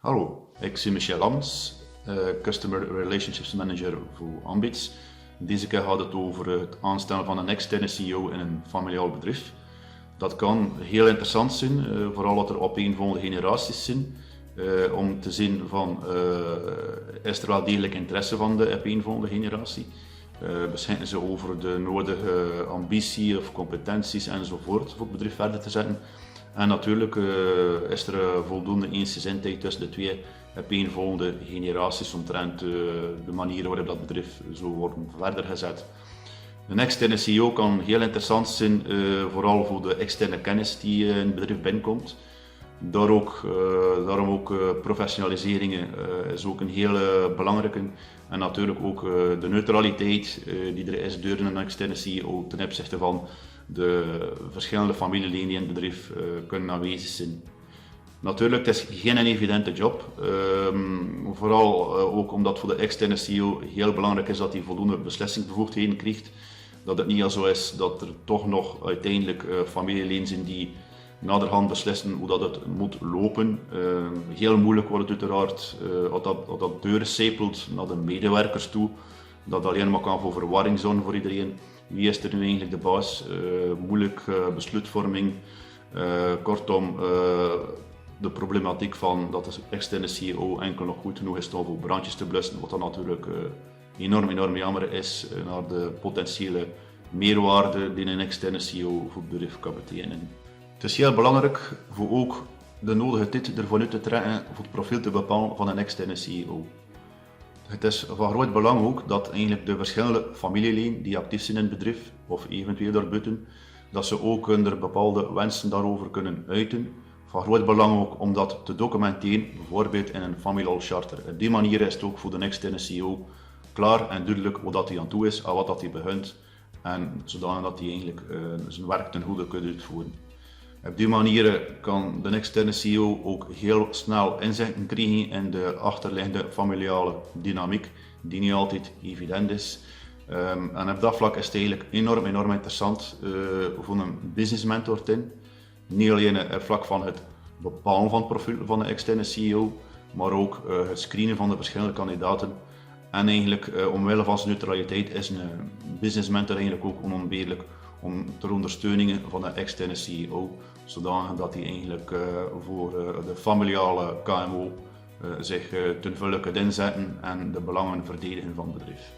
Hallo, ik ben Michel Lams, Customer Relationships Manager voor Ambits. Deze keer gaat het over het aanstellen van een externe CEO in een familiaal bedrijf. Dat kan heel interessant zijn, vooral wat er opeenvolgende generaties zijn. Om te zien van, is er wel degelijk interesse van de opeenvolgende generatie? Beschikken ze over de nodige ambitie of competenties enzovoort voor het bedrijf verder te zetten? En natuurlijk is er voldoende eensgezindheid tussen de twee opeenvolgende generaties omtrent de manier waarop dat bedrijf zou worden verder gezet. Een externe CEO kan heel interessant zijn, vooral voor de externe kennis die in het bedrijf binnenkomt. Daarom ook professionalisering is ook een hele belangrijke. En natuurlijk ook de neutraliteit die er is door een externe CEO ten opzichte van de verschillende familieleden die in het bedrijf kunnen aanwezig zijn. Natuurlijk, het is geen evidente job. Vooral ook omdat voor de externe CEO heel belangrijk is dat hij voldoende beslissingsbevoegdheden krijgt. Dat het niet zo is dat er toch nog uiteindelijk familieleden zijn die naderhand beslissen hoe dat het moet lopen. Heel moeilijk wordt het uiteraard als dat doorcijpelt naar de medewerkers toe. Dat alleen maar kan voor verwarring zorgen voor iedereen. Wie is er nu eigenlijk de baas? Moeilijk besluitvorming. Kortom, de problematiek van dat de externe CEO enkel nog goed genoeg is om brandjes te blussen, wat dan natuurlijk enorm jammer is naar de potentiële meerwaarde die een externe CEO voor het bedrijf kan betekenen. Het is heel belangrijk voor ook de nodige tijd ervan uit te trekken voor het profiel te bepalen van een externe CEO. Het is van groot belang ook dat eigenlijk de verschillende familieleden die actief zijn in het bedrijf of eventueel daarbuiten, dat ze ook er bepaalde wensen daarover kunnen uiten. Van groot belang ook om dat te documenteren, bijvoorbeeld in een familial charter. Op die manier is het ook voor de externe CEO klaar en duidelijk wat hij aan toe is, aan wat dat hij begint en zodat hij eigenlijk zijn werk ten goede kan uitvoeren. Op die manier kan de externe CEO ook heel snel inzichten krijgen in de achterliggende familiale dynamiek, die niet altijd evident is. En op dat vlak is het eigenlijk enorm interessant voor een business mentor te zijn. Niet alleen op het vlak van het bepalen van het profiel van de externe CEO, maar ook het screenen van de verschillende kandidaten. En eigenlijk omwille van zijn neutraliteit is een business mentor eigenlijk ook onontbeerlijk om ter ondersteuning van de externe CEO, zodat hij eigenlijk voor de familiale KMO zich ten volle kan inzetten en de belangen verdedigen van het bedrijf.